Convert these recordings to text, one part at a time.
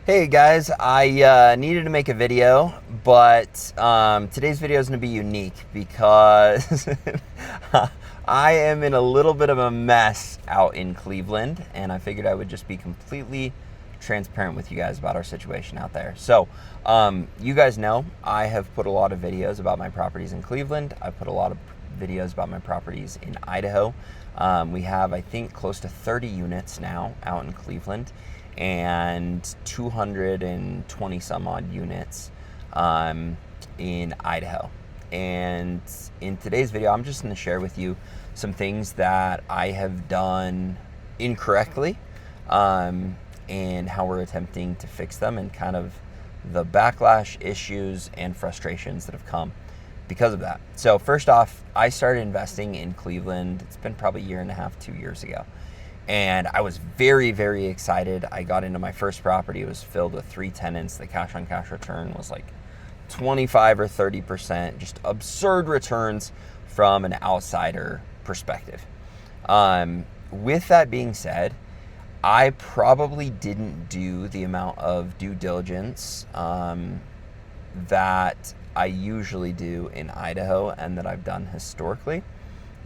Hey guys, I needed to make a video, but today's video is going to be unique because I am in a little bit of a mess out in Cleveland, and I figured I would just be completely transparent with you guys about our situation out there. So, you guys know I have put a lot of videos about my properties in Cleveland. I've put a lot of videos about my properties in Idaho. We have, I think, close to 30 units now out in Cleveland and 220 some odd units in Idaho. And in today's video, I'm just going to share with you some things that I have done incorrectly and how we're attempting to fix them, and kind of the backlash, issues, and frustrations that have come because of that. So first off, I started investing in Cleveland. It's been probably a year and a half, 2 years ago. And I was very, very excited. I got into my first property. It was filled with 3 tenants. The cash on cash return was like 25 or 30%, just absurd returns from an outsider perspective. With that being said, I probably didn't do the amount of due diligence that I usually do in Idaho and that I've done historically,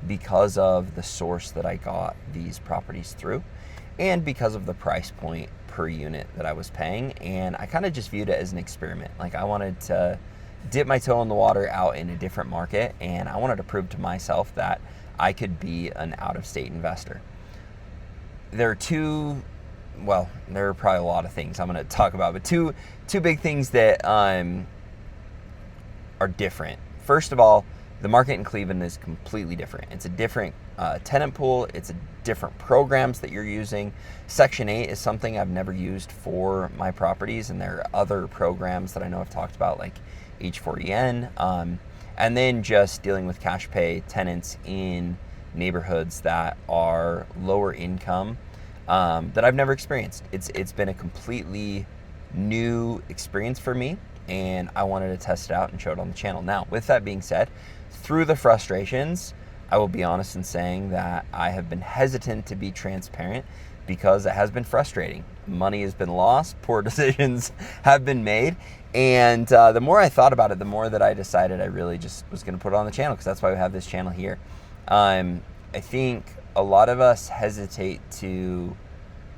because of the source that I got these properties through and because of the price point per unit that I was paying. And I kind of just viewed it as an experiment. Like, I wanted to dip my toe in the water out in a different market, and I wanted to prove to myself that I could be an out-of-state investor. There are there are probably a lot of things I'm going to talk about, but two big things that are different. First of all, the market in Cleveland is completely different. It's a different tenant pool. It's a different programs that you're using. Section 8 is something I've never used for my properties, and there are other programs that I know I've talked about, like H4EN, and then just dealing with cash pay tenants in neighborhoods that are lower income that I've never experienced. It's been a completely new experience for me, and I wanted to test it out and show it on the channel. Now, with that being said, through the frustrations, I will be honest in saying that I have been hesitant to be transparent because it has been frustrating. Money has been lost, poor decisions have been made, and the more I thought about it, the more that I decided I really just was going to put it on the channel, because that's why we have this channel here. I think a lot of us hesitate to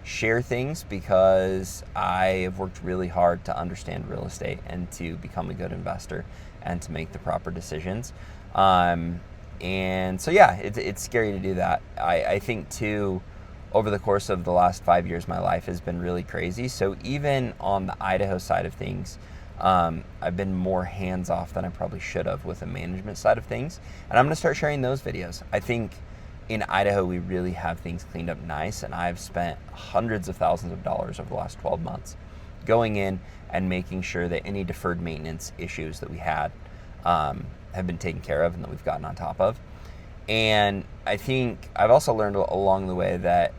share things because I have worked really hard to understand real estate and to become a good investor and to make the proper decisions. And so, yeah, it's scary to do that. I think too, over the course of the last 5 years, my life has been really crazy. So even on the Idaho side of things, I've been more hands-off than I probably should have with the management side of things. And I'm going to start sharing those videos. I think in Idaho, we really have things cleaned up nice, and I've spent hundreds of thousands of dollars over the last 12 months going in and making sure that any deferred maintenance issues that we had have been taken care of and that we've gotten on top of. And I think I've also learned along the way that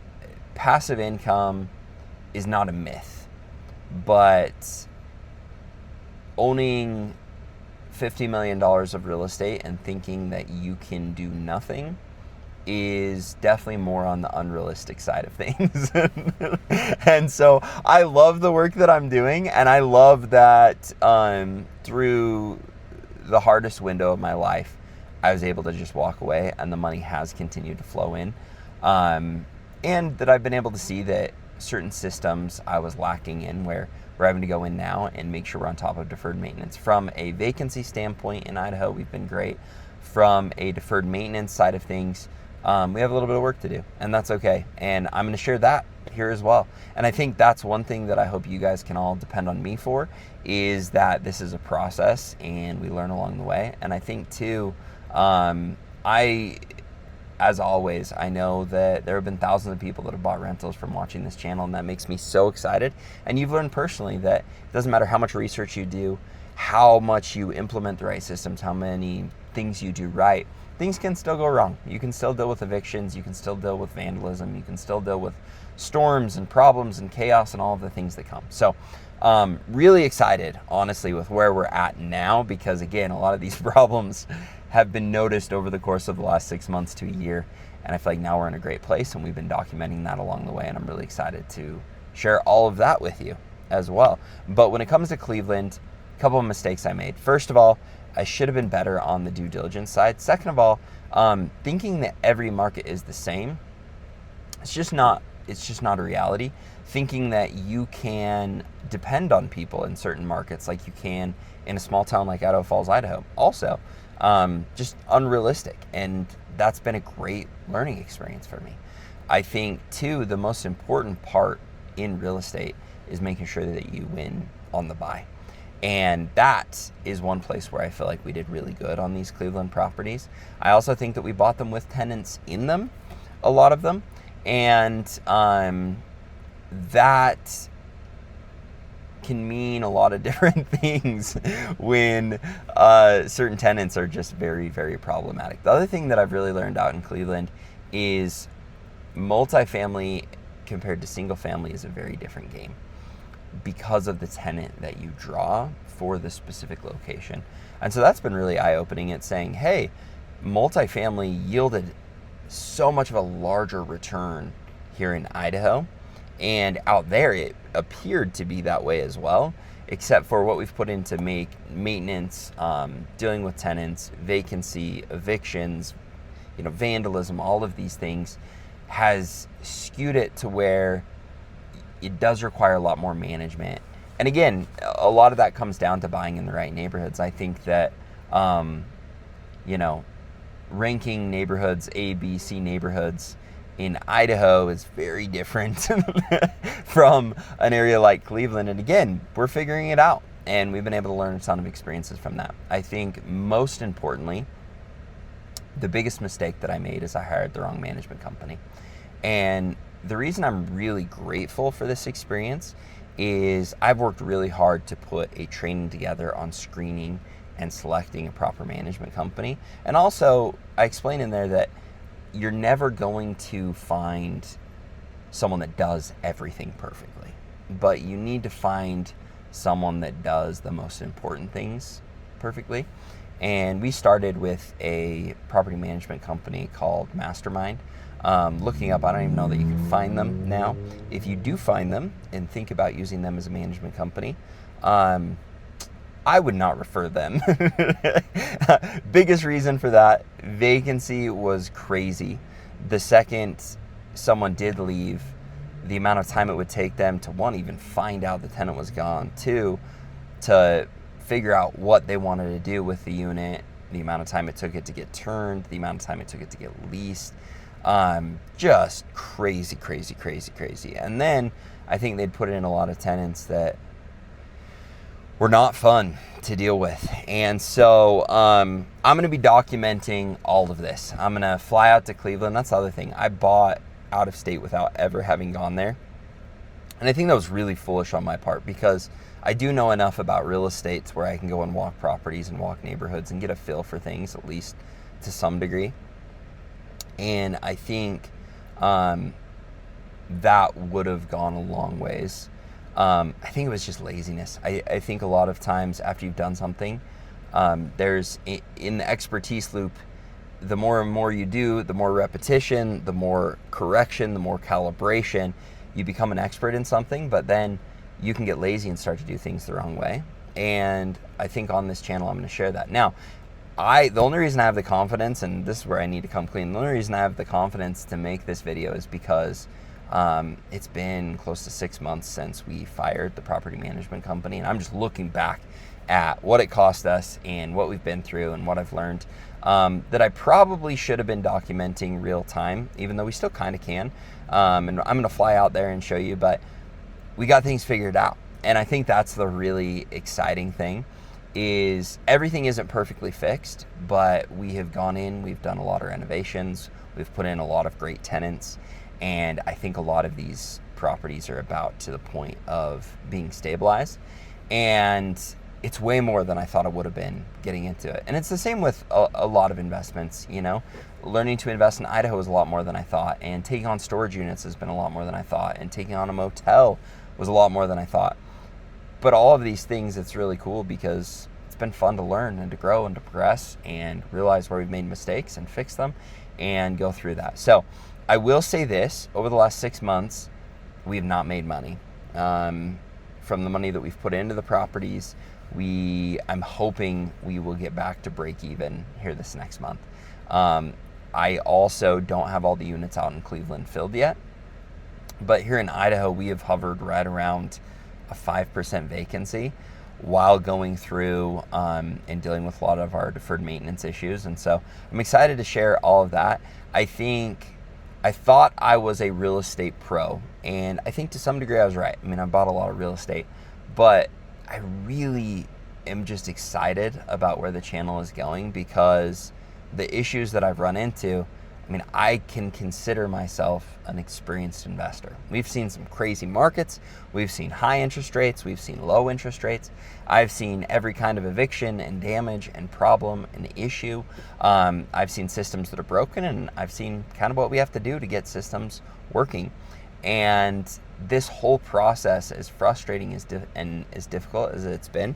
passive income is not a myth, but owning $50 million of real estate and thinking that you can do nothing is definitely more on the unrealistic side of things. And so I love the work that I'm doing, and I love that through the hardest window of my life, I was able to just walk away, and the money has continued to flow in, and that I've been able to see that certain systems I was lacking in, where we're having to go in now and make sure we're on top of deferred maintenance. From a vacancy standpoint in Idaho, we've been great. From a deferred maintenance side of things, we have a little bit of work to do, and that's okay. And I'm going to share that here as well. And I think that's one thing that I hope you guys can all depend on me for, is that this is a process and we learn along the way. And I think too, as always, I know that there have been thousands of people that have bought rentals from watching this channel, and that makes me so excited. And you've learned personally that it doesn't matter how much research you do, how much you implement the right systems, how many things you do right, things can still go wrong. You can still deal with evictions, you can still deal with vandalism, you can still deal with storms and problems and chaos and all of the things that come. So really excited, honestly, with where we're at now, because again, a lot of these problems have been noticed over the course of the last 6 months to a year, and I feel like now we're in a great place, and we've been documenting that along the way, and I'm really excited to share all of that with you. as well. But when it comes to Cleveland, a couple of mistakes I made. First of all, I should have been better on the due diligence side. Second of all, thinking that every market is the same, it's just not a reality. Thinking that you can depend on people in certain markets like you can in a small town like Idaho Falls, Idaho, also just unrealistic. And that's been a great learning experience for me. I think, too, the most important part in real estate is making sure that you win on the buy. And that is one place where I feel like we did really good on these Cleveland properties. I also think that we bought them with tenants in them, a lot of them. And that can mean a lot of different things when certain tenants are just very, very problematic. The other thing that I've really learned out in Cleveland is multifamily compared to single family is a very different game because of the tenant that you draw for the specific location. And so that's been really eye-opening. It's saying, hey, multifamily yielded so much of a larger return here in Idaho, and out there it appeared to be that way as well, except for what we've put into maintenance, dealing with tenants, vacancy, evictions, vandalism, all of these things has skewed it to where it does require a lot more management. And again, a lot of that comes down to buying in the right neighborhoods. I think that, ranking neighborhoods, A, B, C neighborhoods in Idaho is very different from an area like Cleveland. And again, we're figuring it out, and we've been able to learn a ton of experiences from that. I think most importantly, the biggest mistake that I made is I hired the wrong management company. And the reason I'm really grateful for this experience is I've worked really hard to put a training together on screening and selecting a proper management company. And also, I explain in there that you're never going to find someone that does everything perfectly, but you need to find someone that does the most important things perfectly. And we started with a property management company called Mastermind. Looking up, I don't even know that you can find them now. If you do find them and think about using them as a management company, I would not refer them. Biggest reason for that, vacancy was crazy. The second someone did leave, the amount of time it would take them to, one, even find out the tenant was gone, two, to figure out what they wanted to do with the unit, the amount of time it took it to get turned, the amount of time it took it to get leased. Just crazy. And then I think they'd put in a lot of tenants that were not fun to deal with. And so I'm going to be documenting all of this. I'm going to fly out to Cleveland. That's the other thing. I bought out of state without ever having gone there. And I think that was really foolish on my part, because I do know enough about real estate where I can go and walk properties and walk neighborhoods and get a feel for things, at least to some degree. And I think that would have gone a long ways. I think it was just laziness. I think a lot of times after you've done something, there's, in the expertise loop, the more and more you do, the more repetition, the more correction, the more calibration, you become an expert in something, but then you can get lazy and start to do things the wrong way. And I think on this channel, I'm going to share that. Now, the only reason I have the confidence, and this is where I need to come clean, the only reason I have the confidence to make this video is because it's been close to 6 months since we fired the property management company, and I'm just looking back at what it cost us and what we've been through and what I've learned, that I probably should have been documenting real time, even though we still kind of can. And I'm going to fly out there and show you, but we got things figured out. And I think that's the really exciting thing, is everything isn't perfectly fixed, but we have gone in, we've done a lot of renovations, we've put in a lot of great tenants, and I think a lot of these properties are about to the point of being stabilized. And it's way more than I thought it would have been getting into it. And it's the same with a lot of investments, you know. Learning to invest in Idaho is a lot more than I thought, and taking on storage units has been a lot more than I thought, and taking on a motel was a lot more than I thought. But all of these things, it's really cool because it's been fun to learn and to grow and to progress and realize where we've made mistakes and fix them and go through that. So I will say this, over the last 6 months, we have not made money. from the money that we've put into the properties, I'm hoping we will get back to break even here this next month. I also don't have all the units out in Cleveland filled yet, but here in Idaho, we have hovered right around a 5% vacancy while going through and dealing with a lot of our deferred maintenance issues. And so I'm excited to share all of that. I thought I was a real estate pro, and I think to some degree I was right. I mean, I bought a lot of real estate, but I really am just excited about where the channel is going, because the issues that I've run into, I mean, I can consider myself an experienced investor. We've seen some crazy markets. We've seen high interest rates. We've seen low interest rates. I've seen every kind of eviction and damage and problem and issue. I've seen systems that are broken, and I've seen kind of what we have to do to get systems working. And this whole process, as frustrating and as difficult as it's been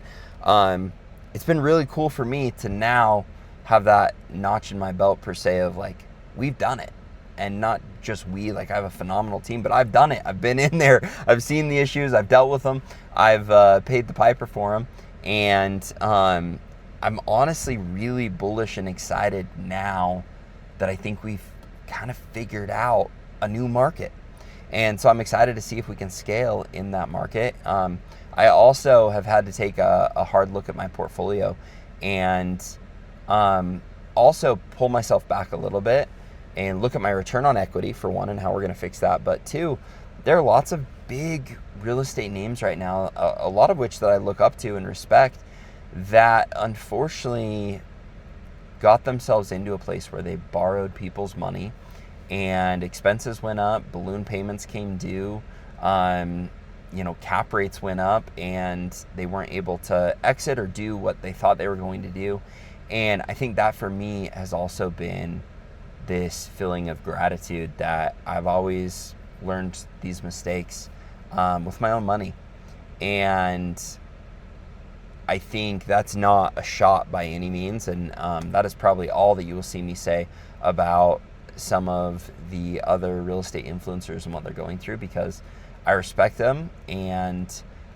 really cool for me to now have that notch in my belt, per se, of like, we've done it. And not just we, like, I have a phenomenal team, but I've done it. I've been in there. I've seen the issues. I've dealt with them. I've paid the piper for them. And I'm honestly really bullish and excited now that I think we've kind of figured out a new market. And so I'm excited to see if we can scale in that market. I also have had to take a hard look at my portfolio and also pull myself back a little bit and look at my return on equity, for one, and how we're going to fix that. But two, there are lots of big real estate names right now, a lot of which that I look up to and respect, that unfortunately got themselves into a place where they borrowed people's money and expenses went up, balloon payments came due, cap rates went up, and they weren't able to exit or do what they thought they were going to do. And I think that for me has also been this feeling of gratitude that I've always learned these mistakes with my own money. And I think that's not a shot by any means. And that is probably all that you will see me say about some of the other real estate influencers and what they're going through, because I respect them, and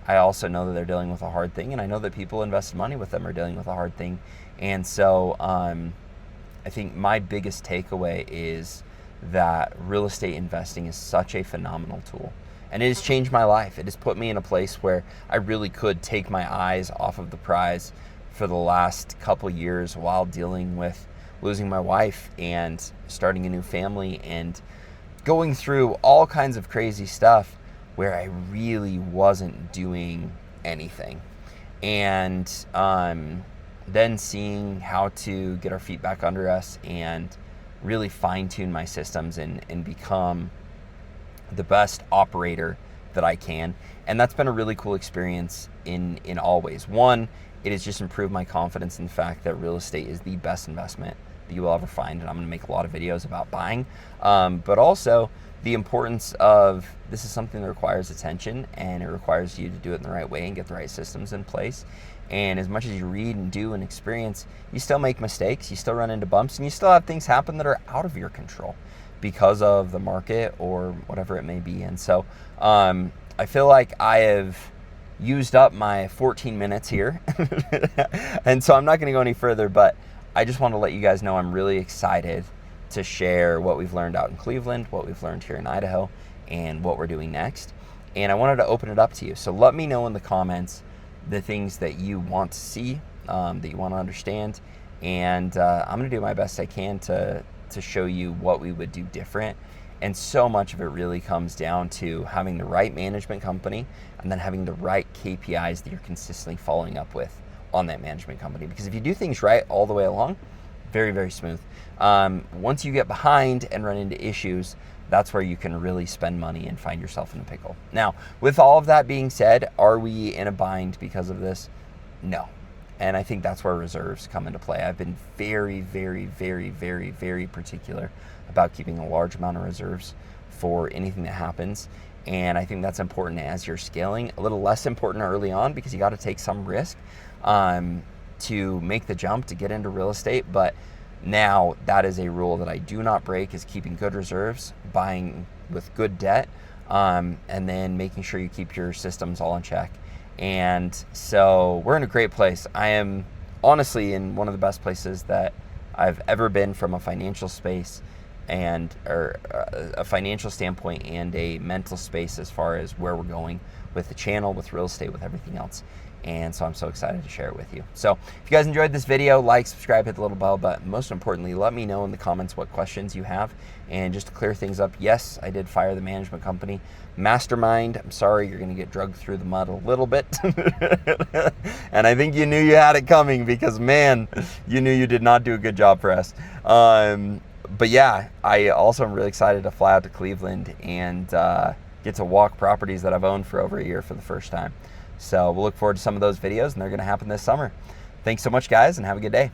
I also know that they're dealing with a hard thing, and I know that people invested money with them are dealing with a hard thing. And so I think my biggest takeaway is that real estate investing is such a phenomenal tool, and it has changed my life. It has put me in a place where I really could take my eyes off of the prize for the last couple years while dealing with losing my wife and starting a new family and going through all kinds of crazy stuff where I really wasn't doing anything. And then seeing how to get our feet back under us and really fine-tune my systems and become the best operator that I can. And that's been a really cool experience in all ways. One, it has just improved my confidence in the fact that real estate is the best investment that you will ever find, and I'm going to make a lot of videos about buying, but also the importance of this is something that requires attention, and it requires you to do it in the right way and get the right systems in place. And as much as you read and do and experience, you still make mistakes, you still run into bumps, and you still have things happen that are out of your control because of the market or whatever it may be. And so I feel like I have used up my 14 minutes here and so I'm not going to go any further, but I just want to let you guys know I'm really excited to share what we've learned out in Cleveland, what we've learned here in Idaho, and what we're doing next. And I wanted to open it up to you. So let me know in the comments the things that you want to see, that you want to understand. And I'm going to do my best I can to show you what we would do different. And so much of it really comes down to having the right management company and then having the right KPIs that you're consistently following up with on that management company. Because if you do things right all the way along, very, very smooth. Once you get behind and run into issues, that's where you can really spend money and find yourself in a pickle. Now, with all of that being said, are we in a bind because of this? No. And I think that's where reserves come into play. I've been very, very, very, very, very particular about keeping a large amount of reserves for anything that happens. And I think that's important as you're scaling. A little less important early on because you got to take some risk to make the jump to get into real estate. But now that is a rule that I do not break, is keeping good reserves, buying with good debt, and then making sure you keep your systems all in check. And so we're in a great place. I am honestly in one of the best places that I've ever been from a financial space or a financial standpoint and a mental space as far as where we're going with the channel, with real estate, with everything else. And so I'm so excited to share it with you. So if you guys enjoyed this video, like, subscribe, hit the little bell, but most importantly, let me know in the comments what questions you have. And just to clear things up, yes, I did fire the management company. Mastermind, I'm sorry, you're gonna get dragged through the mud a little bit. And I think you knew you had it coming because, man, you knew you did not do a good job for us. But yeah, I also am really excited to fly out to Cleveland and get to walk properties that I've owned for over a year for the first time. So we'll look forward to some of those videos, and they're going to happen this summer. Thanks so much, guys, and have a good day.